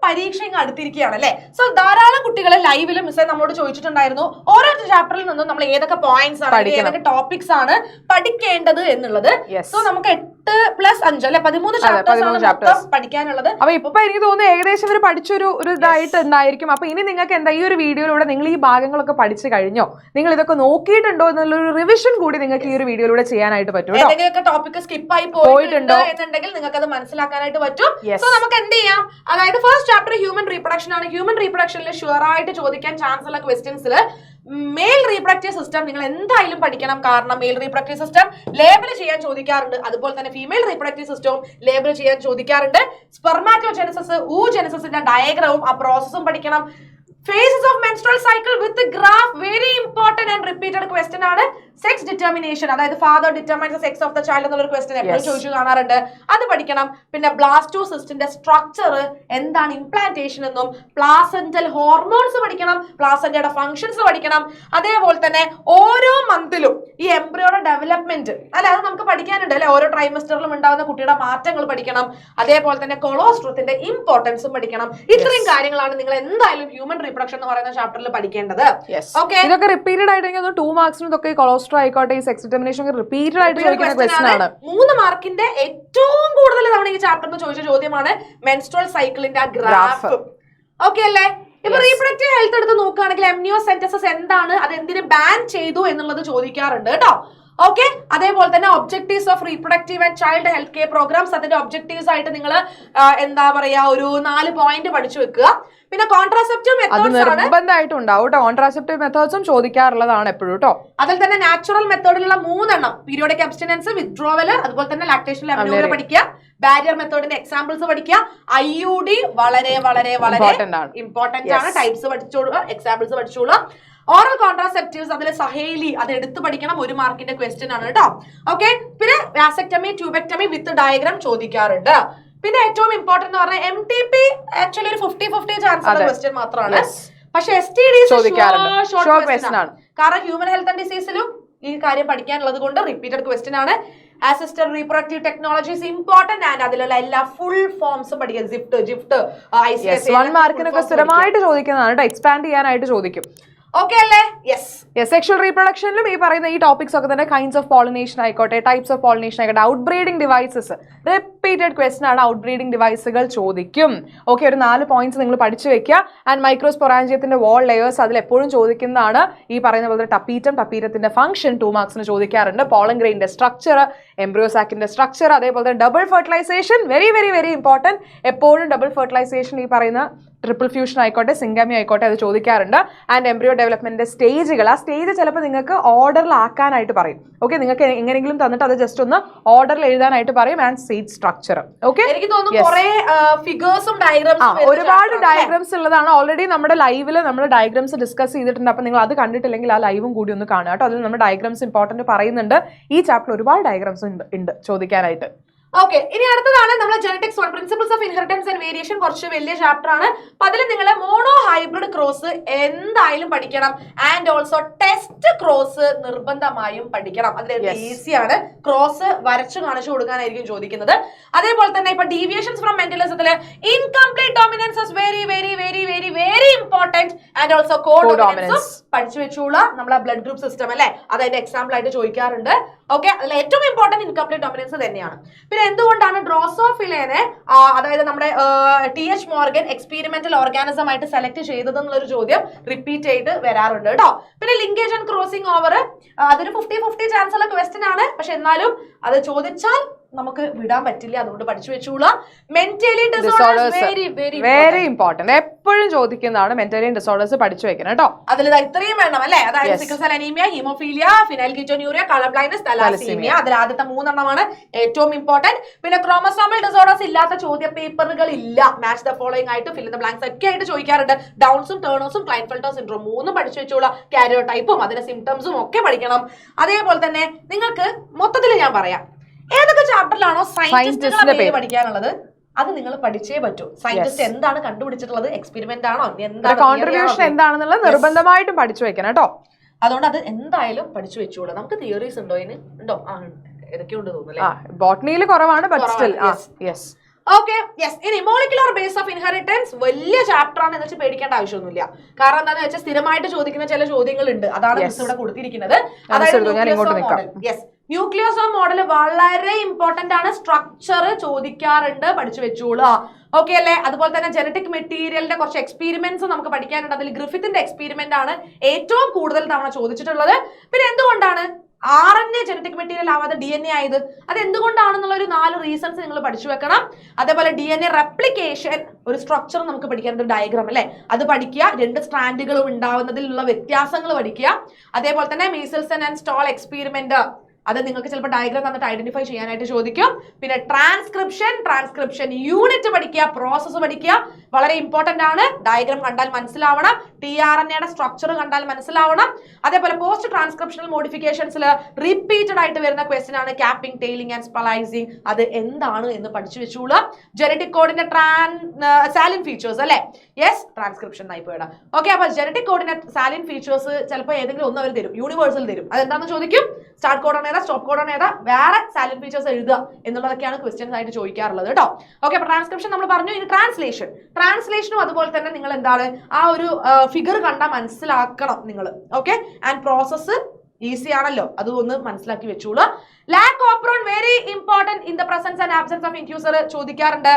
പരീക്ഷ ഇങ്ങ് അടുത്തിരിക്കുകയാണ് അല്ലെ. സോ ധാരാളം കുട്ടികൾ ലൈവില് മിസ്സേ നമ്മളോട് ചോദിച്ചിട്ടുണ്ടായിരുന്നു ഓരോ ചാപ്റ്ററിൽ നിന്നും നമ്മൾ ഏതൊക്കെ പോയിന്റ്സ് ആണ് ഏതൊക്കെ ടോപ്പിക്സ് ആണ് പഠിക്കേണ്ടത് എന്നുള്ളത്. സോ നമുക്ക് 8+5 അല്ലെ 13 ചാപ്റ്റേഴ്സ് പഠിക്കാനുള്ളത്. അപ്പൊ ഇപ്പൊ എനിക്ക് തോന്നുന്നു ഏകദേശം ഇവർ പഠിച്ചൊരു ഇതായിട്ട് ഉണ്ടായിരിക്കും. അപ്പൊ ഇനി നിങ്ങൾക്ക് എന്താ ഈ ഒരു വീഡിയോയിലൂടെ നിങ്ങൾ ഈ ഭാഗങ്ങളൊക്കെ പഠിച്ചു കഴിഞ്ഞോ, നിങ്ങൾ ഇതൊക്കെ നോക്കിയിട്ടുണ്ടോ എന്നുള്ളൊരു റിവിഷൻ കൂടി നിങ്ങൾക്ക് ഈ ഒരു വീഡിയോയിലൂടെ ചെയ്യാനായിട്ട് പറ്റും. ഏതെങ്കിലുമൊക്കെ ടോപ്പിക് സ്കിപ്പ് ആയി പോയിട്ടുണ്ടോ എന്നുണ്ടെങ്കിൽ നിങ്ങൾക്ക് അത് മനസ്സിലാക്കാനായിട്ട് പറ്റും. സോ നമുക്ക് എന്ത് ചെയ്യാം, അതായത് ഫസ്റ്റ് ചാപ്റ്റർ ഹ്യൂമൻ റീപ്രൊഡക്ഷൻ ആണ്. ഹ്യൂമൻ റീപ്രൊഡക്ഷനിൽ ഷുവർ ആയിട്ട് ചോദിക്കാൻ ചാൻസ് ഉള്ള ക്വസ്റ്റ്യൻസിൽ മെയിൽ റീപ്രൊഡക്റ്റീവ് സിസ്റ്റം നിങ്ങൾ എന്തായാലും പഠിക്കണം. കാരണം മെയിൽ റീപ്രൊഡക്റ്റീവ് സിസ്റ്റം ലേബിൾ ചെയ്യാൻ ചോദിക്കാറുണ്ട്. അതുപോലെ തന്നെ ഫീമെയിൽ റീപ്രൊഡക്റ്റീവ് സിസ്റ്റവും ലേബിൾ ചെയ്യാൻ ചോദിക്കാറുണ്ട്. സ്പെർമാറ്റോജെനസിസ് ഊജെനസിന്റെ ഡയഗ്രവും ആ പ്രോസസ്സും പഠിക്കണം. Phases of menstrual cycle with the graph, very important and repeated question ആണ്. സെക്സ് ഡിറ്റർമിനേഷൻ, അതായത് father determines the sex of the child എന്നുള്ളൊരു ക്വസ്റ്റ്യൻ എപ്പോഴും ചോദിച്ചു കാണാറുണ്ട്. അത് പഠിക്കണം. പിന്നെ ബ്ലാസ്റ്റോസിസ്റ്റിന്റെ സ്ട്രക്ചർ എന്താണ്, ഇംപ്ലാന്റേഷൻ എന്നും പ്ലാസെന്റൽ ഹോർമോൺസ് പഠിക്കണം, പ്ലാസെന്റയുടെ ഫംഗ്ഷൻസ് പഠിക്കണം. അതേപോലെ തന്നെ ഓരോ മന്തിലും ഈ എംബ്രിയോയുടെ ഡെവലപ്മെന്റ് അല്ലെ അത് നമുക്ക് പഠിക്കാനുണ്ട് അല്ലെ. ഓരോ ട്രൈമസ്റ്ററിലും ഉണ്ടാകുന്ന കുട്ടിയുടെ മാറ്റങ്ങൾ പഠിക്കണം. അതേപോലെ തന്നെ കൊളോസ്ട്രത്തിന്റെ ഇമ്പോർട്ടൻസും പഠിക്കണം. ഇത്രയും കാര്യങ്ങളാണ് നിങ്ങൾ എന്തായാലും ഹ്യൂമൻ റീപ്രൊഡക്ഷൻ എന്ന് പറയുന്ന ചാപ്റ്ററിൽ പഠിക്കേണ്ടത്. ഓക്കെ, ഇതൊക്കെ റിപ്പീറ്റഡ് ആയിട്ട് 2 മാർക്സിനും ഇതൊക്കെ കൊളോസ്ട്രോ ആയിക്കോട്ടെ ഈ സെക്സ് ഡിറ്റർമിനേഷൻ റിപ്പീറ്റഡ് ആയിട്ട് ചോദിക്കുന്ന ക്വസ്റ്റ്യൻ ആണ്. 3 മാർക്കിന്റെ ഏറ്റവും കൂടുതൽ തവണ ഈ ചാപ്റ്ററിൽ ചോദിച്ച ചോദ്യമാണ് മെൻസ്ട്രൽ സൈക്കിളിന്റെ ഗ്രാഫ്. ഓക്കെ അല്ലേ? ഇപ്പൊ റീപ്രൊഡക്റ്റീവ് ഹെൽത്ത് എടുത്ത് നോക്കുകയാണെങ്കിൽ എംനിയോസെന്റസിസ് എന്താണ്, അത് എന്തിനു ബാൻ ചെയ്തു എന്നുള്ളത് ചോദിക്കാറുണ്ട് കേട്ടോ. ഓക്കെ, അതേപോലെ തന്നെ objectives of reproductive and child health care programmes, അതിന്റെ ഒബ്ജക്റ്റീവ്സ് ആയിട്ട് നിങ്ങൾ എന്താ പറയാ ഒരു 4 പോയിന്റ് പഠിച്ചു വെക്കുക. പിന്നെ കോൺട്രാസെപ്റ്റീവ് മെത്തേഡ്സ് ആണ് നിർബന്ധമായിട്ടുണ്ടാവും. കോൺട്രാസെപ്റ്റീവ് മെത്തേഡ്സും ചോദിക്കാറുള്ളതാണ് എപ്പോഴും കേട്ടോ. അതിൽ തന്നെ നാച്ചുറൽ മെത്തേഡിലുള്ള 3 എണ്ണം, പീരിയോഡിക് അബ്സ്റ്റിനൻസ്, വിത്ഡ്രോവൽ, അതുപോലെ തന്നെ ലാക്ടേഷൻ അമിനോയിൽ പഠിക്കുക. ബാരിയർ മെത്തേഡിന്റെ എക്സാമ്പിൾസ് പഠിക്കുക. IUD വളരെ വളരെ വളരെ ഇമ്പോർട്ടന്റ് ആണ്. ടൈപ്സ് പഠിച്ചോളുക, എക്സാമ്പിൾസ് പഠിച്ചോളുക. ഓറൽ കോൺട്രാസെപ്റ്റീവ്സ് അതിൽ സഹേലി അത് എടുത്ത് പഠിക്കണം. 1 മാർക്കിന്റെ ക്വസ്റ്റ്യൻ ആണ് കേട്ടോ. ഓക്കെ, പിന്നെ വാസെക്ടമി ട്യൂബെക്ടമി വിത്ത് ഡയഗ്രാം ചോദിക്കാറുണ്ട്. പിന്നെ ഏറ്റവും ഇമ്പോർട്ടന്റ് എന്ന് പറഞ്ഞാൽ MTP ആക്ച്വലി ഒരു 50-50 ചാൻസ് ഉള്ള ക്വസ്റ്റ്യൻ മാത്രമാണ്. പക്ഷെ STD ആണ്. കാരണം ഹ്യൂമൻ ഹെൽത്ത് ആൻഡ് ഡിസീസിലും ഈ കാര്യം പഠിക്കാനുള്ളത് കൊണ്ട് റിപ്പീറ്റഡ് ക്വസ്റ്റ്യൻ ആണ്. അസിസ്റ്റഡ് റീപ്രൊഡക്റ്റീവ് ടെക്നോളജീസ് ഇമ്പോർട്ടന്റ് ആണ്. അതിലുള്ള എല്ലാ ഫുൾ ഫോംസും പഠിക്കുക. ജിഫ്റ്റ് ICS 1 മാർക്കിനൊക്കെ സ്ഥിരമായിട്ട് ചോദിക്കുന്നതാണ്. എക്സ്പാൻഡ് ചെയ്യാനായിട്ട് ചോദിക്കും. ഓക്കെ അല്ലേ? യെസ്. സെക്ഷൽ റീപ്രൊഡക്ഷനിലും ഈ പറയുന്ന ഈ ടോപ്പിക്സ് ഒക്കെ തന്നെ കൈൻഡ്സ് ഓഫ് പോളിനേഷൻ ആയിക്കോട്ടെ, ടൈപ്സ് ഓഫ് പോളിനേഷൻ ആയിക്കോട്ടെ, out breeding devices repeated question ആണ്. ഔട്ട് ബ്രീഡിംഗ് ഡിവൈസുകൾ ചോദിക്കും. ഓക്കെ, ഒരു 4 പോയിന്റ്സ് നിങ്ങൾ പഠിച്ചു വെക്കുക. ആൻഡ് മൈക്രോസ്പൊറാഞ്ചിയത്തിന്റെ വാൾ ലെയേഴ്സ് അതിൽ എപ്പോഴും ചോദിക്കുന്നതാണ്. ഈ പറയുന്ന പോലെ ടപ്പീറ്റത്തിന്റെ ഫംഗ്ഷൻ 2 മാർക്സിന് ചോദിക്കാറുണ്ട്. പോളൻ ഗ്രെയിനിന്റെ സ്ട്രക്ചർ, എംബ്രിയോസാക്കിന്റെ സ്ട്രക്ചർ, അതേപോലെ തന്നെ double fertilisation very very very important. എപ്പോഴും ഡബിൾ ഫെർട്ടിലൈസേഷൻ ഈ പറയുന്ന ട്രിപ്പിൾ ഫ്യൂഷൻ ആയിക്കോട്ടെ, സിംഗാമി ആയിക്കോട്ടെ അത് ചോദിക്കാറുണ്ട്. ആൻഡ് എംബ്രിയോ ഡെവലപ്മെന്റിന്റെ സ്റ്റേജുകൾ, ആ സ്റ്റേജ് ചിലപ്പോൾ നിങ്ങൾക്ക് ഓർഡറിലാക്കാനായിട്ട് പറയും. ഓക്കെ, നിങ്ങൾക്ക് എങ്ങനെയെങ്കിലും തന്നിട്ട് അത് ജസ്റ്റ് ഒന്ന് ഓർഡറിൽ എഴുതാനായിട്ട് പറയും. And stage structure. ഓക്കെ, എനിക്ക് തോന്നുന്നു ഒരുപാട് ഡയഗ്രാംസ് ഉള്ളതാണ്. ഓൾറെഡി നമ്മുടെ ലൈവില് നമ്മൾ ഡയഗ്രാംസ് ഡിസ്കസ് ചെയ്തിട്ടുണ്ട്. അപ്പൊ നിങ്ങൾ അത് കണ്ടിട്ടില്ലെങ്കിൽ ആ ലൈവും കൂടി ഒന്ന് കാണുക കേട്ടോ. അതിൽ നമ്മൾ ഡയഗ്രാംസ് ഇമ്പോർട്ടന്റ് പറയുന്നുണ്ട്. ഈ ചാപ്റ്റർ ഒരുപാട് ഡയഗ്രാംസ് ഉണ്ട് ചോദിക്കാനായിട്ട്. ഓക്കെ, ഇനി അടുത്തതാണ് നമ്മൾ genetics 1 principles of inheritance and variation. കുറച്ച് വലിയ ചാപ്റ്റർ ആണ്. അപ്പൊ അതിൽ നിങ്ങൾ മോണോ ഹൈബ്രിഡ് ക്രോസ് എന്തായാലും പഠിക്കണം. ആൻഡ് ഓൾസോ ടെസ്റ്റ് ക്രോസ് നിർബന്ധമായും പഠിക്കണം. അതിൽ ഈസിയാണ്. ക്രോസ് വരച്ചു കാണിച്ചു കൊടുക്കാനായിരിക്കും ചോദിക്കുന്നത്. അതേപോലെ തന്നെ ഇപ്പൊ ഡീവിയേഷൻസ് ഫ്രം മെന്റലിസത്തില് incomplete dominance is very very very very very important. And also codominance പഠിച്ചു വെച്ചോളൂ. നമ്മളെ ബ്ലഡ് ഗ്രൂപ്പ് സിസ്റ്റം അല്ലെ, അതിന്റെ എക്സാമ്പിൾ ആയിട്ട് ചോദിക്കാറുണ്ട്. ഓക്കെ, അതിൽ ഏറ്റവും ഇമ്പോർട്ടന്റ് ഇൻകംപ്ലീറ്റ് ഡോമിനൻസ് തന്നെയാണ്. പിന്നെ എന്തുകൊണ്ടാണ് ഡ്രോസോഫിലേനെ അതായത് നമ്മുടെ TH മോർഗൻ എക്സ്പീരിമെന്റൽ ഓർഗാനിസം ആയിട്ട് സെലക്ട് ചെയ്തത് എന്നുള്ളൊരു ചോദ്യം റിപ്പീറ്റ് ചെയ്ത് വരാറുണ്ട് കേട്ടോ. പിന്നെ ലിങ്കേജ് ആൻഡ് ക്രോസിംഗ് ഓവർ അതൊരു 50-50 ചാൻസ് ഉള്ള ക്വസ്റ്റ്യൻ ആണ്. പക്ഷെ എന്നാലും അത് ചോദിച്ചാൽ നമുക്ക് വിടാൻ പറ്റില്ല. അതുകൊണ്ട് പഠിച്ചു വെച്ചോളൂ. മെന്റലി ഡിസോർഡേഴ്സ് വെരി ഇമ്പോർട്ടന്റ്, എപ്പോഴും ചോദിക്കുന്നതാണ്. മെന്റലി ഡിസോർഡേഴ്സ് പഠിച്ചു വെക്കണം കേട്ടോ. അതിൽ ഇത്രയും വേണം അല്ലെ, അതായത് sickle cell anaemia, haemophilia, phenylketonuria, colour blindness, thalassaemia. അതിൽ ആദ്യത്തെ 3 എണ്ണമാണ് ഏറ്റവും ഇമ്പോർട്ടന്റ്. പിന്നെ ക്രോമസോമൽ ഡിസോർഡേഴ്സ് ഇല്ലാത്ത ചോദ്യ പേപ്പറുകൾ ഇല്ല. മാച്ച് ദ ഫോളോയിങ് ആയിട്ട് ഫിൽ ഇൻ ദ ബ്ലാങ്ക്സ് ഒക്കെ ആയിട്ട് ചോദിക്കാറുണ്ട്. ഡൗൺസും ടേണേഴ്സും ക്ലൈൻഫെൽറ്റർ സിൻഡ്രോം 3 പഠിച്ചു വെച്ചോളൂ. കാരിയോടൈപ്പും അതിന്റെ സിംറ്റംസും ഒക്കെ പഠിക്കണം. അതേപോലെ തന്നെ നിങ്ങൾക്ക് മൊത്തത്തിൽ ഞാൻ പറയാം, ഏതൊക്കെ ചാപ്റ്ററിലാണോ സയന്റിസ്റ്റുകളുടെ പേര് പഠിക്കാനുള്ളത് അത് നിങ്ങൾ പഠിച്ചേ പറ്റൂ. സയന്റിസ്റ്റ് എന്താണ് കണ്ടുപിടിച്ചിട്ടുള്ളത്, എക്സ്പെരിമെന്റ് ആണോ, എന്താണ് കോൺട്രിബ്യൂഷൻ എന്താണെന്നുള്ളത് നിർബന്ധമായിട്ടും പഠിച്ചു വെക്കണം കേട്ടോ. അതുകൊണ്ട് അത് എന്തായാലും പഠിച്ചു വെച്ചോളൂ. നമുക്ക് തിയറീസ് ഉണ്ടോ ഇതിന്? ഉണ്ടോ? ഏതൊക്കെയുണ്ട് തോന്നുന്നു. ബോട്ടണിയിൽ കുറവാണ്, but still yes. Okay yes. ഇനി മോളിക്കുലർ ബേസ് ഓഫ് ഇൻഹെറിറ്റൻസ് വലിയ ചാപ്റ്റർ ആണ് എന്ന് വെച്ച് പേടിക്കേണ്ട ആവശ്യമൊന്നുമില്ല. കാരണം എന്താണെന്ന് വെച്ചാൽ സ്ഥിരമായിട്ട് ചോദിക്കുന്ന ചില ചോദ്യങ്ങൾ ഉണ്ട്. അതാണ് മിസ് ഇവിടെ കൊടുത്തിരിക്കുന്നത്. അതായത് യെസ്, ന്യൂക്ലിയോസോം മോഡൽ വളരെ ഇമ്പോർട്ടന്റ് ആണ്. സ്ട്രക്ചർ ചോദിക്കാറുണ്ട്, പഠിച്ചു വെച്ചോളൂ. ഓക്കെ അല്ലേ? അതുപോലെ തന്നെ ജനറ്റിക് മെറ്റീരിയലിന്റെ കുറച്ച് എക്സ്പീരിമെന്റ്സ് നമുക്ക് പഠിക്കാനുണ്ട്. അതിൽ ഗ്രിഫിത്തിന്റെ എക്സ്പീരിമെന്റ് ആണ് ഏറ്റവും കൂടുതൽ തവണ ചോദിച്ചിട്ടുള്ളത്. പിന്നെ എന്തുകൊണ്ടാണ് RNA ജനറ്റിക് മെറ്റീരിയൽ ആവാതെ DNA ആയത്? അത് എന്തുകൊണ്ടാണെന്നുള്ള ഒരു 4 റീസൺസ് നിങ്ങൾ പഠിച്ചു വെക്കണം. അതേപോലെ DNA റെപ്ലിക്കേഷൻ ഒരു സ്ട്രക്ചർ നമുക്ക് പഠിക്കാനുണ്ട്, ഡയഗ്രാം അല്ലെ, അത് പഠിക്കുക. 2 സ്ട്രാൻഡുകളും ഉണ്ടാവുന്നതിലുള്ള വ്യത്യാസങ്ങൾ പഠിക്കുക. അതേപോലെ തന്നെ മീസൽസൺ ആൻഡ് സ്റ്റോൾ എക്സ്പീരിമെന്റ്, അത് നിങ്ങൾക്ക് ചിലപ്പോൾ ഡയഗ്രാം തന്നിട്ട് ഐഡന്റിഫൈ ചെയ്യാനായിട്ട് ചോദിക്കും. പിന്നെ ട്രാൻസ്ക്രിപ്ഷൻ യൂണിറ്റ് പഠിക്കുക, പ്രോസസ്സ് പഠിക്കുക, വളരെ ഇമ്പോർട്ടന്റ് ആണ്. ഡയഗ്രാം കണ്ടാൽ മനസ്സിലാവണം, tRNAയുടെ സ്ട്രക്ചർ കണ്ടാൽ മനസ്സിലാവണം. അതേപോലെ പോസ്റ്റ് ട്രാൻസ്ക്രിപ്ഷണൽ മോഡിഫിക്കേഷൻസിൽ റിപ്പീറ്റഡ് ആയിട്ട് വരുന്ന ക്വസ്റ്റ്യൻ ആണ് ക്യാപ്പിംഗ്, ടെയിലിംഗ് ആൻഡ് സ്പ്ലൈസിംഗ്. അത് എന്താണ് എന്ന് പഠിച്ചു വെച്ചോളൂ. ജനറ്റിക് കോഡിന്റെ സാലിൻ ഫീച്ചേഴ്സ് അല്ലെ, യെസ്, ട്രാൻസ്ക്രിപ്ഷൻ ആയി പോയിടാം. ഓക്കെ, അപ്പൊ ജനറ്റിക് കോഡിന്റെ സാലിൻ ഫീച്ചേഴ്സ് ചിലപ്പോൾ ഏതെങ്കിലും ഒന്ന് അവർ തരും, യൂണിവേഴ്സൽ തരും. അതെന്താണെന്ന് ചോദിക്കും. സ്റ്റാർട്ട് കോഡാണ് ഏതാ, സ്റ്റോപ്പ് കോഡാണ് ഏതാ, വേറെ സാലിൻ ഫീച്ചേഴ്സ് എഴുതുക എന്നുള്ളതൊക്കെയാണ് ക്വസ്റ്റ്യൻസ് ആയിട്ട് ചോദിക്കാറുള്ളത് കേട്ടോ. ഓക്കെ, അപ്പൊ ട്രാൻസ്ക്രിപ്ഷൻ നമ്മൾ പറഞ്ഞു. ഇനി ട്രാൻസ്ലേഷനും അതുപോലെ തന്നെ നിങ്ങൾ എന്താണ് ആ ഒരു ഫിഗർ കണ്ടാൽ മനസ്സിലാക്കണം നിങ്ങൾ. ഓക്കെ, ആൻഡ് പ്രോസസ്സ് ഈസി ആണല്ലോ, അത് ഒന്ന് മനസ്സിലാക്കി വെച്ചോളൂ. Lac operon very important in the presence and absence of inducer ചോദിക്കാറുണ്ട്.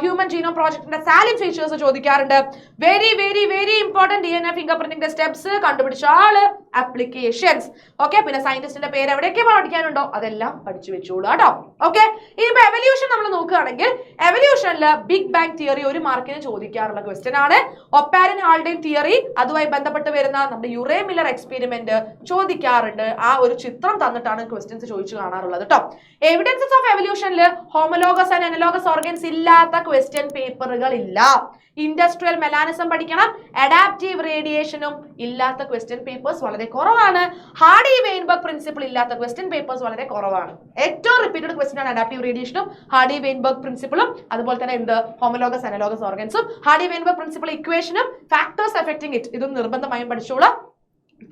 ഹ്യൂമൻ ജീനോം പ്രോജക്ടിന്റെ സാലിൻ ഫീച്ചേഴ്സ് ചോദിക്കാറുണ്ട്. Very very very important DNA finger പ്രിന്റിംഗിന്റെ സ്റ്റെപ്സ്, കണ്ടുപിടിച്ച ആള്, ആപ്ലിക്കേഷൻസ്. ഓക്കെ, പിന്നെ സയന്റിസ്റ്റിന്റെ പേര് എവിടെയൊക്കെ പഠിക്കാനുണ്ടോ അതെല്ലാം പഠിച്ചു വെച്ചോളൂ കേട്ടോ. ഓക്കെ, ഇനിയിപ്പോ എവല്യൂഷൻ നമ്മൾ നോക്കുകയാണെങ്കിൽ എവല്യൂഷനിൽ ബിഗ് ബാങ് തിയറി 1 മാർക്കിന് ചോദിക്കാറുള്ള ക്വസ്റ്റ്യൻ ആണ്. ഒപ്പാരിൻ ഹാൾഡെയ്ൻ തിയറി, അതുമായി ബന്ധപ്പെട്ട് വരുന്ന നമ്മുടെ യുറേ മില്ലർ എക്സ്പെരിമെന്റ് ചോദിക്കാറുണ്ട്. ആ ഒരു ചിത്രം തന്നിട്ടാണ് ക്വസ്റ്റ്യൻസ് ചോദിച്ചു കാണാറുള്ളത് കേട്ടോ. എവിഡൻസസ് ഓഫ് എവല്യൂഷനിൽ ഹോമോലോഗസ് ആൻഡ് അനലോഗസ് ഓർഗൻസ് ഇല്ലാത്ത ക്വസ്റ്റ്യൻ പേപ്പറുകൾ ഇല്ല. ഇൻഡസ്ട്രിയൽ മെലാനിസം പഠിക്കണം. അഡാപ്റ്റീവ് റേഡിയേഷനും ഇല്ലാത്ത ക്വസ്റ്റ്യൻ പേപ്പേഴ്സ് വളരെ കുറവാണ്. ഹാർഡി വെയിൻബർഗ് പ്രിൻസിപ്പിൾ ഇല്ലാത്ത ക്വസ്റ്റ്യൻ പേപ്പേഴ്സ് വളരെ കുറവാണ്. ഏറ്റവും റിപ്പീറ്റഡ് ക്വസ്റ്റ്യൻ ആണ് അഡാപ്റ്റീവ് റേഡിയേഷനും ഹാർഡി വെയിൻബർഗ് പ്രിൻസിപ്പിളും, അതുപോലെ തന്നെ എന്ത് ഹോമോലോഗസ് അനലോഗസ് ഓർഗൻസും. ഹാർഡി വെയിൻബർഗ് പ്രിൻസിപ്പിൾ ഇക്വേഷനും ഫാക്ടേഴ്സ് എഫക്റ്റിംഗ് ഇറ്റ്, ഇതും നിർബന്ധമായും പഠിച്ചോളൂ.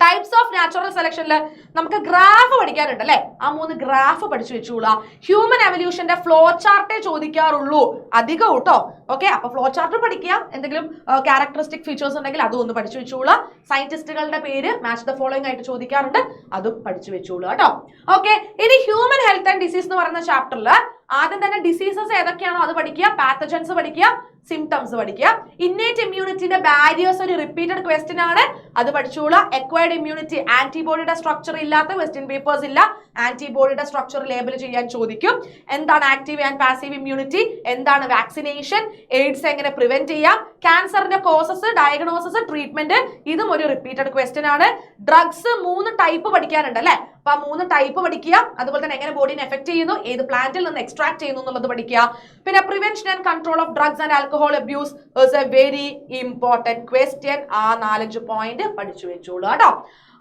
ടൈപ്സ് ഓഫ് നാച്ചുറൽ സെലക്ഷനിൽ നമുക്ക് ഗ്രാഫ് പഠിക്കാനുണ്ട് അല്ലെ, ആ 3 ഗ്രാഫ് പഠിച്ചു വെച്ചോളൂ. ഹ്യൂമൻ എവല്യൂഷന്റെ ഫ്ലോ ചാർട്ടേ ചോദിക്കാറുള്ളൂ അധികം കേട്ടോ. ഓക്കെ, അപ്പൊ ഫ്ലോ ചാർട്ട് പഠിക്കുക. എന്തെങ്കിലും ക്യാരക്ടറിസ്റ്റിക് ഫീച്ചേഴ്സ് ഉണ്ടെങ്കിൽ അതും ഒന്ന് പഠിച്ചു വെച്ചോളൂ. സയന്റിസ്റ്റുകളുടെ പേര് മാച്ച് ദ ഫോളോയിങ് ആയിട്ട് ചോദിക്കാറുണ്ട്, അതും പഠിച്ചു വെച്ചോളൂ കേട്ടോ. ഓക്കെ, ഇനി ഹ്യൂമൻ ഹെൽത്ത് ആൻഡ് ഡിസീസ് എന്ന് പറയുന്ന ചാപ്റ്ററിൽ ആദ്യം തന്നെ ഡിസീസസ് ഏതൊക്കെയാണോ അത് പഠിക്കുക, പാത്തജൻസ് പഠിക്കുക, സിംറ്റംസ് പഠിക്കുക. ഇന്നേറ്റ് ഇമ്മ്യൂണിറ്റിന്റെ ബാരിയേഴ്സ് ഒരു റിപ്പീറ്റഡ് ക്വസ്റ്റ്യൻ ആണ്, അത് പഠിച്ചോളൂ. എക്വയർഡ് ഇമ്മ്യൂണിറ്റി, ആന്റിബോഡിയുടെ സ്ട്രക്ചർ ഇല്ലാത്ത ക്വസ്റ്റ്യൻ പേപ്പേഴ്സ് ഇല്ല. ആന്റിബോഡിയുടെ സ്ട്രക്ചർ ലേബൽ ചെയ്യാൻ ചോദിക്കും. എന്താണ് ആക്റ്റീവ് ആൻഡ് പാസീവ് ഇമ്മ്യൂണിറ്റി, എന്താണ് വാക്സിനേഷൻ, എയ്ഡ്സ് എങ്ങനെ പ്രിവെന്റ് ചെയ്യാം, ക്യാൻസറിന്റെ കോസസ്, ഡയഗ്നോസിസ്, ട്രീറ്റ്മെന്റ്, ഇതും ഒരു റിപ്പീറ്റഡ് ക്വസ്റ്റ്യൻ ആണ്. ഡ്രഗ്സ് 3 ടൈപ്പ് പഠിക്കാനുണ്ട് അല്ലെ, അപ്പൊ 3 ടൈപ്പ് പഠിക്കുക. അതുപോലെ തന്നെ എങ്ങനെ ബോഡിനെ എഫക്ട് ചെയ്യുന്നു, ഏത് പ്ലാന്റിൽ നിന്ന് എക്സ്ട്രാക്ട് ചെയ്യുന്നു എന്നുള്ളത് പഠിക്കുക. പിന്നെ prevention and control of drugs and alcohol abuse is A very important question. ആ 4-5 പോയിന്റ് പഠിച്ചു വെച്ചോളൂ കേട്ടോ.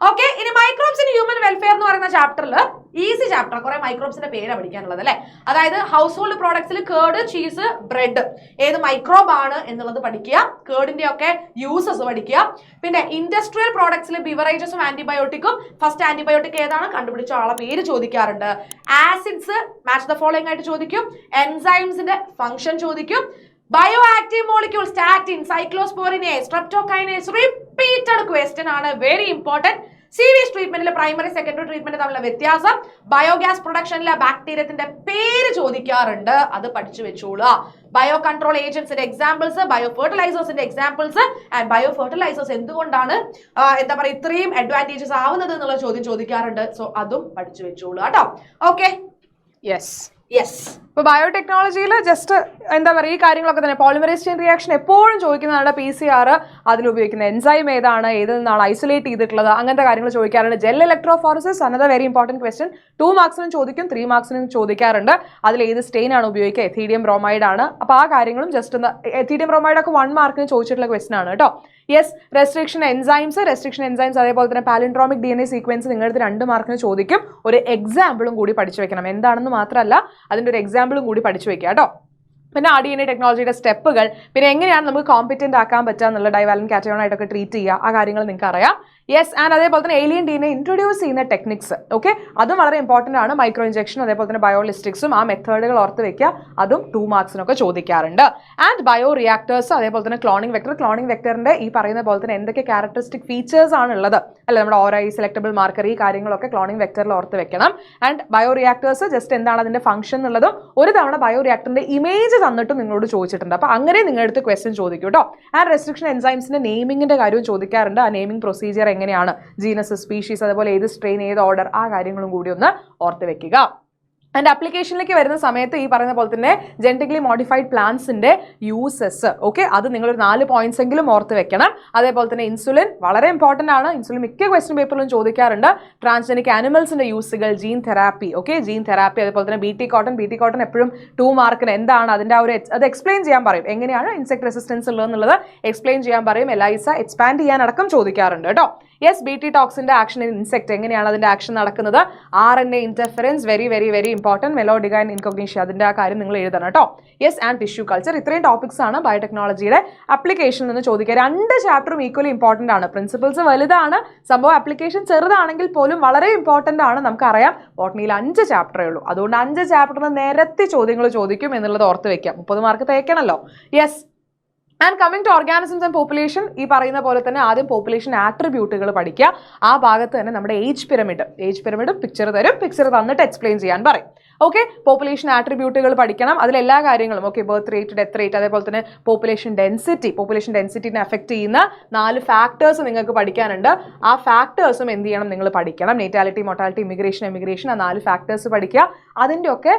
ഓക്കെ, ഇനി മൈക്രോബ്സ് ഇൻ ഹ്യൂമൻ വെൽഫെയർ എന്ന് പറയുന്ന ചാപ്റ്ററിൽ ഈസി ചാപ്റ്റർ, കുറെ മൈക്രോബ്സിന്റെ പേരാണ് പഠിക്കാനുള്ളത് അല്ലെ. അതായത് ഹൗസ് ഹോൾഡ് പ്രോഡക്ട്സിൽ കേർഡ്, ചീസ്, ബ്രെഡ് ഏത് മൈക്രോബ് ആണ് എന്നുള്ളത് പഠിക്കുക. കേർഡിന്റെ ഒക്കെ യൂസസ് പഠിക്കുക. പിന്നെ ഇൻഡസ്ട്രിയൽ പ്രോഡക്ട്സിൽ ബിവറേജസും ആന്റിബയോട്ടിക്കും, ഫസ്റ്റ് ആന്റിബയോട്ടിക് ഏതാണ് കണ്ടുപിടിച്ച ആളെ പേര് ചോദിക്കാറുണ്ട്. ആസിഡ്സ് മാച്ച് ദ ഫോളോയിങ് ആയിട്ട് ചോദിക്കും. എൻസൈംസിന്റെ ഫംഗ്ഷൻ ചോദിക്കും. Bio active molecule, statin, cyclosporin A, streptokinase repeated question ആണ്, വെരി ഇമ്പോർട്ടന്റ്. സീവേജ് ട്രീറ്റ്മെന്റിലെ പ്രൈമറി സെക്കൻഡറി ട്രീറ്റ്മെന്റ് തമ്മിലുള്ള വ്യത്യാസം. ബയോഗ്യാസ് പ്രൊഡക്ഷനിലെ ബാക്ടീരിയത്തിന്റെ പേര് ചോദിക്കാറുണ്ട്, അത് പഠിച്ചു വെച്ചോളൂ. ബയോ കൺട്രോൾ ഏജൻസിന്റെ എക്സാമ്പിൾസ്, ബയോ ഫെർട്ടിലൈസേഴ്സിന്റെ എക്സാമ്പിൾസ് ആൻഡ് ബയോ ഫെർട്ടിലൈസേഴ്സ് എന്തുകൊണ്ടാണ് എന്താ പറയുക ഇത്രയും അഡ്വാൻറ്റേജസ് ആവുന്നത് എന്നുള്ള ചോദ്യം ചോദിക്കാറുണ്ട്. സോ അതും പഠിച്ചു വെച്ചോളൂ കേട്ടോ. Okay, yes yes. ഇപ്പൊ ബയോടെക്നോളജിയിൽ ജസ്റ്റ് എന്താ പറയുക ഈ കാര്യങ്ങളൊക്കെ തന്നെ. പോളിമറൈസ് ചെയിൻ റിയാക്ഷൻ എപ്പോഴും ചോദിക്കുന്നതാണ്. PCR അതിൽ ഉപയോഗിക്കുന്ന എൻസൈം ഏതാണ്, ഏതിൽ നിന്നാണ് ഐസൊലേറ്റ് ചെയ്തിട്ടുള്ളത്, അങ്ങനത്തെ കാര്യങ്ങൾ ചോദിക്കാറുണ്ട്. Gel electrophoresis another very important question. 2 മാർക്സിനും ചോദിക്കും, 3 മാർക്സിനും ചോദിക്കാറുണ്ട്. അതിൽ ഏത് സ്റ്റെയിൻ ആണ് ഉപയോഗിക്കുക, എഥീഡിയം ബ്രോമൈഡ് ആണ്. അപ്പൊ ആ കാര്യങ്ങളും ജസ്റ്റ് ഒന്ന്, എഥീഡിയം ബ്രോമൈഡ് ഒക്കെ 1 മാർക്കിന് ചോദിച്ചിട്ടുള്ള ക്വസ്റ്റ്യൻ ആണ് കേട്ടോ. യെസ്, റെസ്ട്രിക്ഷൻ എൻസൈംസ് അതേപോലെ തന്നെ പാലിൻഡ്രോമിക് DNA സീക്വൻസ് നിങ്ങളുടെ 2 മാർക്കിന് ചോദിക്കും. ഒരു എക്സാമ്പിളും കൂടി പഠിച്ചു വെക്കണം. എന്താണെന്ന് മാത്രമല്ല അതിന്റെ ഒരു എക്സാമ്പിളും കൂടി പഠിച്ചു വെക്കുക കേട്ടോ. പിന്നെ DNA ടെക്നോളജിയുടെ സ്റ്റെപ്പുകൾ, പിന്നെ എങ്ങനെയാണ് നമുക്ക് കോമ്പറ്റന്റ് ആക്കാൻ പറ്റുക എന്നുള്ള ഡൈവാലന്റ് കാറ്റയോൺ ആയിട്ടൊക്കെ ട്രീറ്റ് ചെയ്യുക, ആ കാര്യങ്ങൾ നിങ്ങൾക്ക് അറിയാം. യെസ്, ആൻഡ് അതേപോലെ തന്നെ ഏലിയൻ DNA ഇൻട്രൊഡ്യൂസ് ചെയ്യുന്ന ടെക്നിക്സ്, ഓക്കെ, അതും വളരെ ഇമ്പോർട്ടൻ്റ് ആണ്. മൈക്രോ ഇഞ്ചക്ഷൻ, അതേപോലെ തന്നെ ബയോളിസ്റ്റിക്സും, ആ മെത്തേഡുകൾ ഓർത്ത് വെക്കുക, അതും 2 മാർക്സിനൊക്കെ ചോദിക്കാറുണ്ട്. ആൻഡ് ബയോ റിയാക്ടേഴ്സ്, അതേപോലെ തന്നെ ക്ലോണിംഗ് വെക്ടറിന്റെ ഈ പറയുന്ന പോലെ തന്നെ എന്തൊക്കെ ക്യാരക്ടറിസ്റ്റിക് ഫീച്ചേഴ്സ് ആണ് ഉള്ളത്, അല്ല നമ്മുടെ ഓരോ സെലക്ടബിൾ മാർക്കർ, ഈ കാര്യങ്ങളൊക്കെ ക്ലോണിംഗ് വെക്ടറിൽ ഓർത്ത് വെക്കണം. ആൻഡ് ബയോ റിയാക്ടേഴ്സ് ജസ്റ്റ് എന്താണ് അതിന്റെ ഫംഗ്ഷൻ എന്നുള്ളതും ഒരു തവണ ബയോ റിയാക്ടറിന്റെ ഇമേജ് തന്നിട്ടും നിങ്ങളോട് ചോദിച്ചിട്ടുണ്ട്. അപ്പോൾ അങ്ങനെ നിങ്ങളുടെ അടുത്ത് ക്വസ്റ്റ്യൻ ചോദിക്കും കേട്ടോ. ആൻഡ് റെസ്ട്രിക്ഷൻ എൻസൈംസിന്റെ നെയിമിങ്ങിന്റെ കാര്യവും ചോദിക്കാറുണ്ട്. ആ നെയിമിംഗ് പ്രൊസീജിയർ എങ്ങനെയാണ്, ജീനസ്, സ്പീഷീസ്, അതുപോലെ ഏത് സ്ട്രെയിൻ, ഏത് ഓർഡർ, ആ കാര്യങ്ങളും കൂടി ഒന്ന് ഓർത്ത് വെക്കുക. ആൻഡ് ആപ്ലിക്കേഷനിലേക്ക് വരുന്ന സമയത്ത് ഈ പറയുന്ന പോലെ തന്നെ ജെനറ്റിക്കലി മോഡിഫൈഡ് പ്ലാന്റ്സിന്റെ യൂസസ്, ഓക്കെ, അത് നിങ്ങളൊരു 4 പോയിന്റ്സ് എങ്കിലും ഓർത്ത് വെക്കണം. അതേപോലെ തന്നെ ഇൻസുലിൻ വളരെ ഇമ്പോർട്ടൻ്റ് ആണ്. ഇൻസുലിൻ മിക്ക ക്വസ്റ്റ്യൻ പേപ്പറിലും ചോദിക്കാറുണ്ട്. ട്രാൻസ്ജനിക് ആനിമൽസിന്റെ യൂസുകൾ, gene therapy, okay, gene therapy, അതേപോലെ തന്നെ BT കോട്ടൺ എപ്പോഴും 2 മാർക്കിന് എന്താണ് അതിന്റെ ഒരു അത് എക്സ്പ്ലെയിൻ ചെയ്യാൻ പറയും. എങ്ങനെയാണ് ഇൻസെക്ട് റെസിസ്റ്റൻസ് ഉള്ളതെന്നുള്ളത് എക്സ്പ്ലെയിൻ ചെയ്യാൻ പറയും. എലൈസ എക്സ്പാൻഡ് ചെയ്യാൻ അടക്കം ചോദിക്കാറുണ്ട് കേട്ടോ. യെസ്, BT ടോക്സിന്റെ ആക്ഷൻ ഇൻ ഇൻസെക്ട്, എങ്ങനെയാണ് അതിന്റെ ആക്ഷൻ നടക്കുന്നത്. RNA interference very very very important. Meloidogyne incognita, അതിന്റെ ആ കാര്യം നിങ്ങൾ എഴുതണം കേട്ടോ. യെസ്, ആൻഡ് ടിഷ്യൂ കൾച്ചർ, ഇത്രയും ടോപ്പിക്സ് ആണ് ബയോടെക്നോളജിയുടെ ആപ്ലിക്കേഷനിൽ നിന്ന് ചോദിക്കുക. 2 ചാപ്റ്ററും ഈക്വലി ഇമ്പോർട്ടൻ്റ് ആണ്. പ്രിൻസിപ്പിൾസ് വലുതാണ്, സംഭവം ആപ്ലിക്കേഷൻ ചെറുതാണെങ്കിൽ പോലും വളരെ ഇമ്പോർട്ടൻ്റ് ആണ്. നമുക്കറിയാം ബോട്ടണിയിൽ 5 ചാപ്റ്ററേ ഉള്ളൂ. അതുകൊണ്ട് 5 ചാപ്റ്ററിന് നിരത്തി ചോദ്യങ്ങൾ ചോദിക്കും എന്നുള്ളത് ഓർത്ത് വെക്കാം. 30 മാർക്ക് തേക്കണല്ലോ. Yes, and coming to organisms and population, ഈ പറയുന്ന പോലെ തന്നെ ആദ്യം പോപ്പുലേഷൻ ആട്രിബ്യൂട്ടുകൾ പഠിക്കുക. ആ ഭാഗത്ത് തന്നെ നമ്മുടെ ഏജ് പിരമിഡ് പിക്ചർ തരും. പിക്ചർ തന്നിട്ട് എക്സ്പ്ലെയിൻ ചെയ്യാൻ പറയും. ഓക്കെ, പോപ്പുലേഷൻ ആട്രിബ്യൂട്ടുകൾ പഠിക്കണം. അതിലെല്ലാ കാര്യങ്ങളും, okay, birth rate, death rate, അതേപോലെ തന്നെ പോപ്പുലേഷൻ ഡെൻസിറ്റിനെ അഫക്റ്റ് ചെയ്യുന്ന 4 ഫാക്ടേഴ്സ് നിങ്ങൾക്ക് പഠിക്കാനുണ്ട്. ആ ഫാക്ടേഴ്സും എന്ത് ചെയ്യണം, നിങ്ങൾ പഠിക്കണം. നേറ്റാലിറ്റി, മൊർട്ടാലിറ്റി, ഇമിഗ്രേഷൻ, ആ 4 ഫാക്ടേഴ്സ് പഠിക്കുക. അതിൻ്റെ ഒക്കെ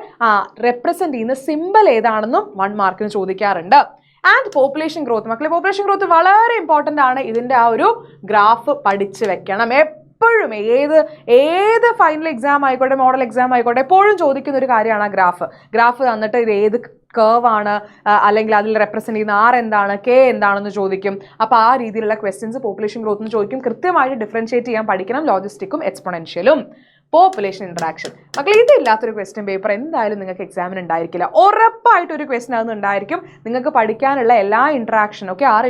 റെപ്രസെന്റ് ചെയ്യുന്ന സിമ്പിൾ ഏതാണെന്നും 1 മാർക്കിന് ചോദിക്കാറുണ്ട്. ആൻഡ് പോപ്പുലേഷൻ ഗ്രോത്ത്, മക്കളെ പോപ്പുലേഷൻ ഗ്രോത്ത് വളരെ ഇമ്പോർട്ടൻ്റ് ആണ്. ഇതിൻ്റെ ആ ഒരു ഗ്രാഫ് പഠിച്ച് വെക്കണം. എപ്പോഴും ഏത് ഫൈനൽ എക്സാം ആയിക്കോട്ടെ, മോഡൽ എക്സാം ആയിക്കോട്ടെ, എപ്പോഴും ചോദിക്കുന്ന ഒരു കാര്യമാണ് ആ ഗ്രാഫ് തന്നിട്ട് ഇത് ഏത് കർവ് ആണ്, അല്ലെങ്കിൽ അതിൽ റെപ്രസെന്റ് ചെയ്യുന്ന R എന്താണ്, K എന്താണെന്ന് ചോദിക്കും. അപ്പോൾ ആ രീതിയിലുള്ള ക്വസ്റ്റ്യൻസ് പോപ്പുലേഷൻ ഗ്രോത്ത് ചോദിക്കും. കൃത്യമായിട്ട് ഡിഫറൻഷിയേറ്റ് ചെയ്യാൻ പഠിക്കണം. ലോജിസ്റ്റിക്കും എക്സ്പോണൻഷ്യലും പോപ്പുലേഷൻ ഇൻട്രാക്ഷൻ, മക്കളെ ഇതില്ലാത്തൊരു ക്വസ്റ്റ്യൻ പേപ്പർ എന്തായാലും നിങ്ങൾക്ക് എക്സാമിന് ഉണ്ടായിരിക്കില്ല. ഉറപ്പായിട്ടൊരു ക്വസ്റ്റ്യൻ അതൊന്നും ഉണ്ടായിരിക്കും. നിങ്ങൾക്ക് പഠിക്കാനുള്ള എല്ലാ interaction, okay, 6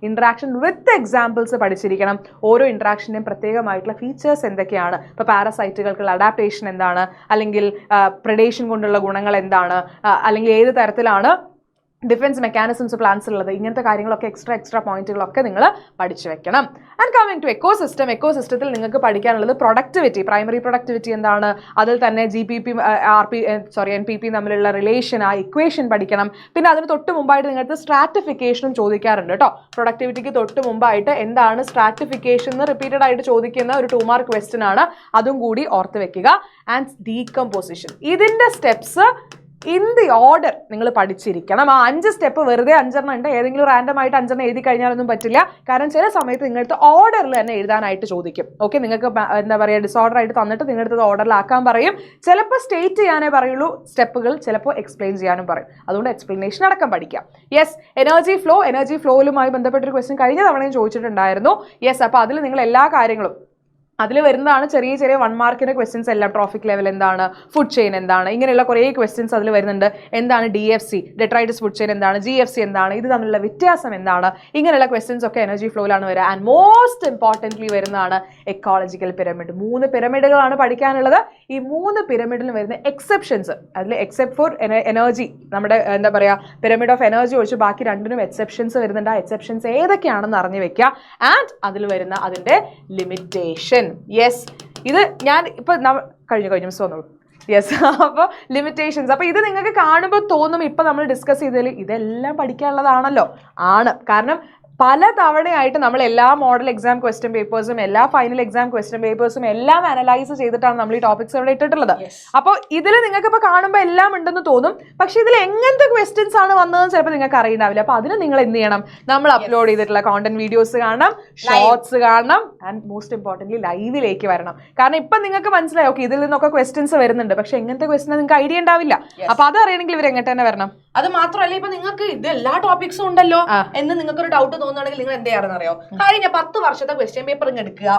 interaction with examples പഠിച്ചിരിക്കണം. ഓരോ ഇൻട്രാക്ഷൻ്റെയും പ്രത്യേകമായിട്ടുള്ള ഫീച്ചേഴ്സ് എന്തൊക്കെയാണ്. ഇപ്പോൾ പാരസൈറ്റുകൾക്കുള്ള അഡാപ്റ്റേഷൻ എന്താണ്, അല്ലെങ്കിൽ പ്രെഡേഷൻ കൊണ്ടുള്ള ഗുണങ്ങൾ എന്താണ്, അല്ലെങ്കിൽ ഏത് തരത്തിലാണ് ഡിഫൻസ് മെക്കാനിസംസ് പ്ലാന്റ്സ് ഉള്ളത്, ഇങ്ങനത്തെ കാര്യങ്ങളൊക്കെ എക്സ്ട്രാ പോയിന്റുകളൊക്കെ നിങ്ങൾ പഠിച്ചു വെക്കണം. ആൻഡ് കമ്മിങ് ടു എക്കോസിസ്റ്റത്തിൽ നിങ്ങൾക്ക് പഠിക്കാനുള്ളത് പ്രൊഡക്ടിവിറ്റി, പ്രൈമറി പ്രൊഡക്ടിവിറ്റി എന്താണ്, അതിൽ തന്നെ NPP തമ്മിലുള്ള റിലേഷൻ, ആ ഇക്വേഷൻ പഠിക്കണം. പിന്നെ അതിന് തൊട്ട് മുമ്പായിട്ട് നിങ്ങൾക്ക് സ്ട്രാറ്റിഫിക്കേഷനും ചോദിക്കാറുണ്ട് കേട്ടോ. പ്രൊഡക്ടിവിറ്റിക്ക് തൊട്ട് മുമ്പായിട്ട് എന്താണ് സ്ട്രാറ്റിഫിക്കേഷൻ എന്ന് റിപ്പീറ്റഡ് ആയിട്ട് ചോദിക്കുന്ന ഒരു 2 മാർക്ക് ക്വസ്റ്റ്യൻ ആണ്. അതും കൂടി ഓർത്ത് വെക്കുക. ആൻഡ് ഡീകമ്പോസിഷൻ, ഇതിന്റെ സ്റ്റെപ്സ് ഇൻ ദി ഓർഡർ നിങ്ങൾ പഠിച്ചിരിക്കണം. ആ 5 സ്റ്റെപ്പ് വെറുതെ 5 ഉണ്ട്, ഏതെങ്കിലും റാൻഡം ആയിട്ട് 5 എഴുതി കഴിഞ്ഞാലൊന്നും പറ്റില്ല. കാരണം ചില സമയത്ത് നിങ്ങളടുത്ത് ഓർഡറിൽ തന്നെ എഴുതാനായിട്ട് ചോദിക്കും. ഓക്കെ, നിങ്ങൾക്ക് എന്താ പറയുക, ഡിസോർഡർ ആയിട്ട് തന്നിട്ട് നിങ്ങളടുത്ത് ഓർഡറിലാക്കാൻ പറയും. ചിലപ്പോൾ സ്റ്റേറ്റ് ചെയ്യാനേ പറയുള്ളൂ സ്റ്റെപ്പുകൾ, ചിലപ്പോൾ എക്സ്പ്ലെയിൻ ചെയ്യാനും പറയും. അതുകൊണ്ട് എക്സ്പ്ലനേഷൻ അടക്കം പഠിക്കാം. യെസ്, എനർജി ഫ്ലോയിലുമായി ബന്ധപ്പെട്ടൊരു ക്വസ്റ്റ്യൻ കഴിഞ്ഞ തവണയും ചോദിച്ചിട്ടുണ്ടായിരുന്നു. യെസ്, അപ്പോൾ അതിൽ നിങ്ങൾ എല്ലാ കാര്യങ്ങളും അതിൽ വരുന്നതാണ്. ചെറിയ 1 മാർക്കിന്റെ ക്വസ്റ്റ്യൻസ് എല്ലാം. ട്രോഫിക് ലെവൽ എന്താണ്, ഫുഡ് ചെയിൻ എന്താണ്, ഇങ്ങനെയുള്ള കുറേ ക്വസ്റ്റ്യൻസ് അതിൽ വരുന്നുണ്ട്. എന്താണ് DFC, ഡെട്രൈറ്റിസ് ഫുഡ് ചെയിൻ എന്താണ്, GFC എന്താണ്, ഇത് തമ്മിലുള്ള വ്യത്യാസം എന്താണ്, ഇങ്ങനെയുള്ള ക്വസ്റ്റ്യൻസ് ഒക്കെ എനർജി ഫ്ലോയിലാണ് വരിക. ആൻഡ് മോസ്റ്റ് ഇമ്പോർട്ടൻ്റ്ലി വരുന്നതാണ് എക്കോളജിക്കൽ പിരമിഡ്. 3 പിരമിഡുകളാണ് പഠിക്കാനുള്ളത്. ഈ 3 പിരമിഡിൽ വരുന്ന എക്സെപ്ഷൻസ്, അതിൽ എക്സെപ്റ്റ് ഫോർ എനർജി, നമ്മുടെ എന്താ പറയുക, പിരമിഡ് ഓഫ് എനർജി ഒഴിച്ച് ബാക്കി 2നും എക്സെപ്ഷൻസ് വരുന്നുണ്ട്. ആ എക്സെപ്ഷൻസ് ഏതൊക്കെയാണെന്ന് അറിഞ്ഞു വെക്കുക. ആൻഡ് അതിൽ വരുന്ന അതിൻ്റെ ലിമിറ്റേഷൻ. യെസ്, ഇത് ഞാൻ ഇപ്പൊ കഴിഞ്ഞു മിസ് വന്നോളൂ. യെസ്, അപ്പോൾ ലിമിറ്റേഷൻസ്, അപ്പോൾ ഇത് നിങ്ങൾക്ക് കാണുമ്പോൾ തോന്നും ഇപ്പൊ നമ്മൾ ഡിസ്കസ് ചെയ്തതിൽ ഇതെല്ലാം പഠിക്കാനുള്ളതാണല്ലോ. ആണ്, കാരണം പല തവണയായിട്ട് നമ്മൾ എല്ലാ മോഡൽ എക്സാം ക്വസ്റ്റ്യൻ പേപ്പേഴ്സും എല്ലാ ഫൈനൽ എക്സാം ക്വസ്റ്റ്യൻ പേപ്പേഴ്സും എല്ലാം അനലൈസ് ചെയ്തിട്ടാണ് നമ്മൾ ഈ ടോപ്പിക്സ് ഇവിടെ ഇട്ടിട്ടുള്ളത്. അപ്പോൾ ഇതിൽ നിങ്ങൾക്ക് ഇപ്പോൾ കാണുമ്പോൾ എല്ലാം ഉണ്ടെന്ന് തോന്നും, പക്ഷെ ഇതിൽ എങ്ങനത്തെ ക്വസ്റ്റ്യൻസ് ആണ് വന്നതെന്ന് ചിലപ്പോൾ നിങ്ങൾക്ക് അറിയുണ്ടാവില്ല. അപ്പോൾ അതിന് നിങ്ങൾ എന്ത് ചെയ്യണം, നമ്മൾ അപ്ലോഡ് ചെയ്തിട്ടുള്ള കോണ്ടന്റ് വീഡിയോസ് കാണണം, ഷോർട്സ് കാണണം, ആൻഡ് മോസ്റ്റ് ഇമ്പോർട്ടൻ്റ്ലി ലൈവിലേക്ക് വരണം. കാരണം ഇപ്പം നിങ്ങൾക്ക് മനസ്സിലായി, ഓക്കെ, ഇതിൽ നിന്നൊക്കെ ക്വസ്റ്റ്യൻസ് വരുന്നുണ്ട്, പക്ഷെ എങ്ങനത്തെ ക്വസ്റ്റ്യൻ നിങ്ങൾക്ക് ഐഡിയ ഉണ്ടാവില്ല. അപ്പോൾ അത് അറിയണമെങ്കിൽ ഇവർ എങ്ങോട്ട് തന്നെ വരണം. അത് മാത്രമല്ല, ഇപ്പൊ നിങ്ങൾക്ക് ഇത് എല്ലാ ടോപ്പിക്സും ഉണ്ടല്ലോ എന്ന് നിങ്ങൾക്കൊരു ഡൗട്ട് തോന്നുകയാണെങ്കിൽ നിങ്ങൾ എന്ത് ചെയ്യാറെന്ന് അറിയോ, കഴിഞ്ഞ 10 വർഷത്തെ ക്വസ്റ്റ്യൻ പേപ്പർ എടുക്കുക,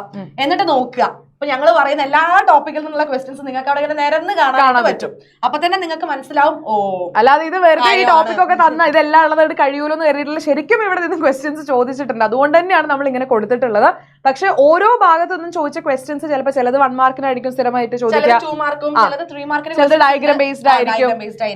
എന്നിട്ട് നോക്കുക അപ്പൊ ഞങ്ങൾ പറയുന്ന എല്ലാ ടോപ്പിക്കിൽ നിന്നുള്ള ക്വസ്റ്റ്യൻസ് നിങ്ങൾക്ക് അവിടെ ഇങ്ങനെ നിരന്ന് കാണാൻ പറ്റും. അപ്പൊ തന്നെ നിങ്ങൾക്ക് മനസ്സിലാവും അല്ലാതെ ഇത് വെറുതെ ഈ ടോപ്പിക് ഒക്കെ തന്ന ഇതെല്ലാം ഉള്ളതായിട്ട് കഴിയൂലോ എന്ന് കരുതിയിട്ടുള്ള ശരിക്കും ഇവിടെ നിന്ന് ക്വസ്റ്റ്യൻസ് ചോദിച്ചിട്ടുണ്ട്. അതുകൊണ്ട് തന്നെയാണ് നമ്മൾ ഇങ്ങനെ കൊടുത്തിട്ടുള്ളത്. പക്ഷെ ഓരോ ഭാഗത്തുനിന്നും ചോദിച്ച ക്വസ്റ്റ്യൻസ് ചിലപ്പോൾ ചിലത് 1 മാർക്കിനായിരിക്കും സ്ഥിരമായിട്ട് ചോദിക്കുക, ചിലത് ഡയഗ്രാം ബേസ്ഡ് ആയിരിക്കും.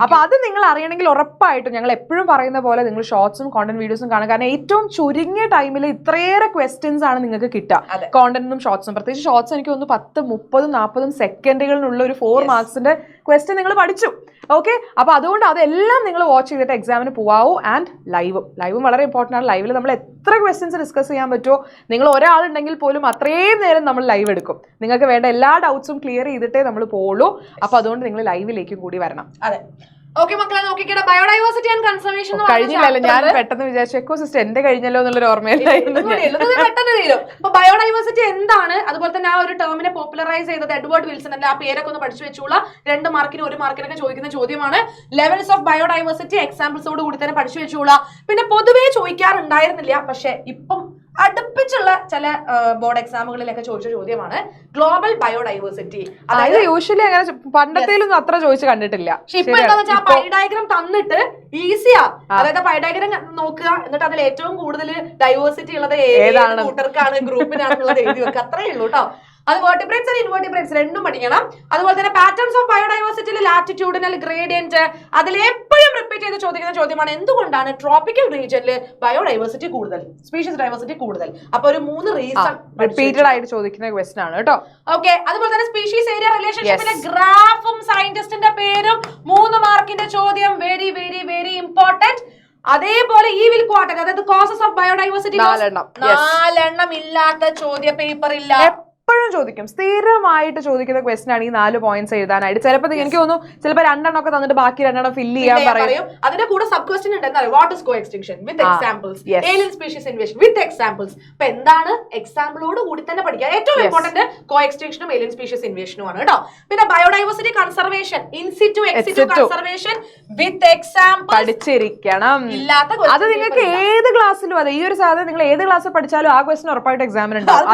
അപ്പൊ അത് നിങ്ങൾ അറിയണമെങ്കിൽ ഉറപ്പായിട്ടും ഞങ്ങൾ എപ്പോഴും പറയുന്ന പോലെ നിങ്ങൾ ഷോർട്സും കോണ്ടന്റ് വീഡിയോസും കാണുക. കാരണം ഏറ്റവും ചുരുങ്ങിയ ടൈമിൽ ഇത്രയേറെ ക്വസ്റ്റ്യൻസ് ആണ് നിങ്ങൾക്ക് കിട്ടുക, കോണ്ടന്റും ഷോർട്സും. പ്രത്യേകിച്ച് ഷോർട്സ് എനിക്ക് ഒന്ന് 10, 30, 40 സെക്കൻഡുകളിലുള്ള ഒരു 4 മാർക്സിന്റെ ക്വസ്റ്റ്യൻ നിങ്ങൾ പഠിച്ചു. ഓക്കെ, അപ്പൊ അതുകൊണ്ട് അതെല്ലാം നിങ്ങൾ വാച്ച് ചെയ്തിട്ട് എക്സാമിന് പോവാവൂ. ആൻഡ് ലൈവും വളരെ ഇമ്പോർട്ടൻ്റ് ആണ്. ലൈവിൽ നമ്മൾ എത്ര ക്വസ്റ്റ്യൻസ് ഡിസ്കസ് ചെയ്യാൻ പറ്റുമോ, നിങ്ങൾ ഒരാളുണ്ടെങ്കിൽ പോലും അത്രയും നേരം നമ്മൾ ലൈവ് എടുക്കും. നിങ്ങൾക്ക് വേണ്ട എല്ലാ ഡൗട്ട്സും ക്ലിയർ ചെയ്തിട്ടേ നമ്മൾ പോവുള്ളൂ. അപ്പൊ അതുകൊണ്ട് നിങ്ങൾ ലൈവിലേക്കും കൂടി വരണം. അതെ, ഓക്കെ മക്കളെ, നോക്കിക്കട്ടെ. ബയോഡൈവേഴ്സിറ്റി ആൻഡ് കൺസർവേഷൻ കഴിഞ്ഞില്ലല്ലോ, ഞാൻ പെട്ടെന്ന് വിചാരിച്ചു എക്കോസിസ്റ്റം എന്റെ കഴിഞ്ഞല്ലോ എന്നുള്ളൊരു ഓർമ്മയിലായിരുന്നു. പെട്ടെന്ന് തീരും. അപ്പൊ ബയോഡൈവേഴ്സിറ്റി എന്താണ്, അതുപോലെ തന്നെ ആ ഒരു ടേമിനെ പോപ്പുലറൈസ് ചെയ്തത് എഡ്വേർഡ് വിൽസൺ അല്ല. ആ പേരൊക്കെ ഒന്ന് പഠിച്ചു വെച്ചോളൂ. 2 മാർക്കിന് 1 മാർക്കിനൊക്കെ ചോദിക്കുന്ന ചോദ്യമാണ്. ലെവൽസ് ഓഫ് ബയോഡൈവേഴ്സിറ്റി എക്സാമ്പിൾസോട് കൂടി തന്നെ പഠിച്ചു വെച്ചോളൂ. പിന്നെ പൊതുവേ ചോദിക്കാറുണ്ടായിരുന്നില്ല, പക്ഷെ ഇപ്പം അടുപ്പിച്ചുള്ള ചില ബോർഡ് എക്സാമുകളിലൊക്കെ ചോദിച്ച ചോദ്യമാണ് ഗ്ലോബൽ ബയോഡൈവേഴ്സിറ്റി. അതായത് യൂഷ്വലി അങ്ങനെ പണ്ടത്തേലൊന്നും അത്ര ചോദിച്ചു കണ്ടിട്ടില്ല. പക്ഷെ ഇപ്പൊ എന്താണെന്ന് വെച്ചാൽ പൈ ഡയഗ്രാം തന്നിട്ട് ഈസിയാ. അതായത് പൈ ഡയഗ്രാം നോക്കുക, എന്നിട്ട് അതിൽ ഏറ്റവും കൂടുതൽ ഡൈവേഴ്സിറ്റി ഉള്ളത് ഏതാണ് കൂട്ടർക്കാണ്, ഗ്രൂപ്പിനാണെന്നുള്ളത് എഴുതി വെക്കുക. അത്രേ ഉള്ളൂ കേട്ടോ. അത് വെർട്ടിബ്രേറ്റ്സ് ആൻഡ് ഇൻവെർട്ടിബ്രേറ്റ്സ് രണ്ടും പഠിക്കണം. അതുപോലെ തന്നെ പാറ്റേൺസ് ഓഫ് ബയോഡൈവേഴ്സിറ്റിയിൽ ലാറ്റിറ്റ്യൂഡിനൽ ഗ്രേഡിയന്റ് അതിൽ എപ്പോഴും റിപ്പീറ്റ് ചെയ്ത് ചോദിക്കുന്ന ചോദ്യമാണ് എന്തുകൊണ്ടാണ് ട്രോപ്പിക്കൽ റീജിയനിൽ ബയോഡൈവേഴ്സിറ്റി കൂടുതൽ, സ്പീഷീസ് ഡൈവേഴ്സിറ്റി കൂടുതൽ. അപ്പൊ ഒരു 3 റീസൺ റിപ്പീറ്റഡ് ആയിട്ട് ചോദിക്കുന്ന ക്വസ്റ്റ്യൻ ആണ് കേട്ടോ. ഓക്കെ, അതുപോലെ തന്നെ സ്പീഷീസ് ഏരിയ റിലേഷൻഷിപ്പിന്റെ ഗ്രാഫും സയന്റിസ്റ്റിന്റെ പേരും 3 മാർക്കിന്റെ ചോദ്യം. Very very very important. അതേപോലെ ഈവിൽ ക്വാർട്ടർ, അതായത് കോസസ് ഓഫ് ബയോഡൈവേഴ്സിറ്റി 4 ഇല്ലാത്ത ചോദ്യ പേപ്പർ ഇല്ല. എപ്പോഴും ചോദിക്കും, സ്ഥിരമായിട്ട് ചോദിക്കുന്ന ക്വസ്റ്റൻ ആണ് ഈ 4 പോയിന്റ്സ് എഴുതാനായിട്ട്. ചിലപ്പോൾ എനിക്ക് തോന്നുന്നു ചിലപ്പോൾ 2 ഒക്കെ തന്നിട്ട് ബാക്കി 2 ഫില്ല് ചെയ്യാൻ പറയും. അതിന്റെ കൂടെ സബ് ക്വസ്റ്റൻ ഉണ്ട്. എന്താ what is co extinction with examples, alien species invasion with examples. അപ്പൊ എന്താണ് എക്സാമ്പിളോട് കൂടി തന്നെ പഠിക്കുക. ഏറ്റവും ഇമ്പോർട്ടന്റ് കോ എക്സ്റ്റിങ്ഷനും ഏലിയൻ സ്പീഷീസ് ഇൻവേഷനും ആണ് കേട്ടോ. പിന്നെ biodiversity conservation, in situ ex situ conservation with examples പഠിച്ചിരിക്കണം. ഇല്ലാത്ത അത് നിങ്ങൾക്ക് ഏത് ക്ലാസ്സിലും അതെ, ഈ ഒരു സാധനം നിങ്ങൾ ഏത് ക്ലാസ്സിൽ പഠിച്ചാലും ആ ക്വസ്റ്റൻ ഉറപ്പായിട്ട് എക്സാമിന് ഉണ്ടാവും.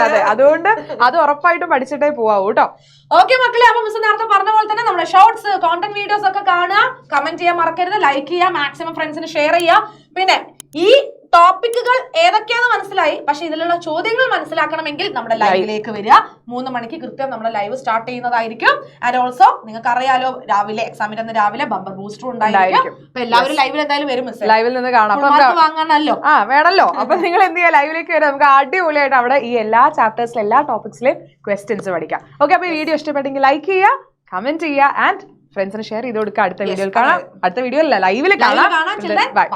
അതെ, അതുകൊണ്ട് അത് ഉറപ്പായിട്ടും പഠിച്ചിട്ടേ പോവാവൂ കേട്ടോ. ഓക്കെ മക്കളെ, അപ്പൊ മിസ് നേരത്തെ പറഞ്ഞ പോലെ തന്നെ നമ്മുടെ ഷോർട്സ് കോണ്ടന്റ് വീഡിയോസ് ഒക്കെ കാണുക, കമന്റ് ചെയ്യാൻ മറക്കരുത്, ലൈക്ക് ചെയ്യുക, മാക്സിമം ഫ്രണ്ട്സിന് ഷെയർ ചെയ്യുക. പിന്നെ ഈ ടോപ്പിക്കുകൾ ഏതൊക്കെയാന്ന് മനസ്സിലായി, പക്ഷെ ഇതിലുള്ള ചോദ്യങ്ങൾ മനസ്സിലാക്കണമെങ്കിൽ നമ്മുടെ ലൈവിലേക്ക് വരിക. 3 മണിക്ക് കൃത്യം നമ്മുടെ ലൈവ് സ്റ്റാർട്ട് ചെയ്യുന്നതായിരിക്കും. ആൻഡ് ഓൾസോ നിങ്ങൾക്ക് അറിയാലോ, രാവിലെ എക്സാമിന്റെ അന്ന് രാവിലെ ബമ്പർ ബൂസ്റ്റർ ഉണ്ടായിരിക്കും. അപ്പൊ എല്ലാവരും ലൈവിൽ എന്തായാലും വരും. മിസ് ലൈവിൽ നിന്ന് കാണാം, വാങ്ങാനല്ലോ വേണല്ലോ. അപ്പൊ നിങ്ങൾ എന്ത് ചെയ്യുക, ലൈവിലേക്ക് വരാം. നമുക്ക് അടിപൊളിയായിട്ട് അവിടെ ഈ എല്ലാ ചാപ്റ്റേഴ്സിലും എല്ലാ ടോപ്പിക്സിലെയും ക്വസ്റ്റ്യൻസ് പഠിക്കാം. ഓക്കെ, അപ്പൊ ഈ വീഡിയോ ഇഷ്ടപ്പെട്ടെങ്കിൽ ലൈക്ക് ചെയ്യുക, കമന്റ് ചെയ്യുക, ആൻഡ് ഫ്രണ്ട്സിന് ഷെയർ ചെയ്ത് കൊടുക്കുക. അടുത്ത വീഡിയോയിൽ കാണാം. അടുത്ത വീഡിയോ അല്ല, ലൈവിൽ കാണാം. ബൈ.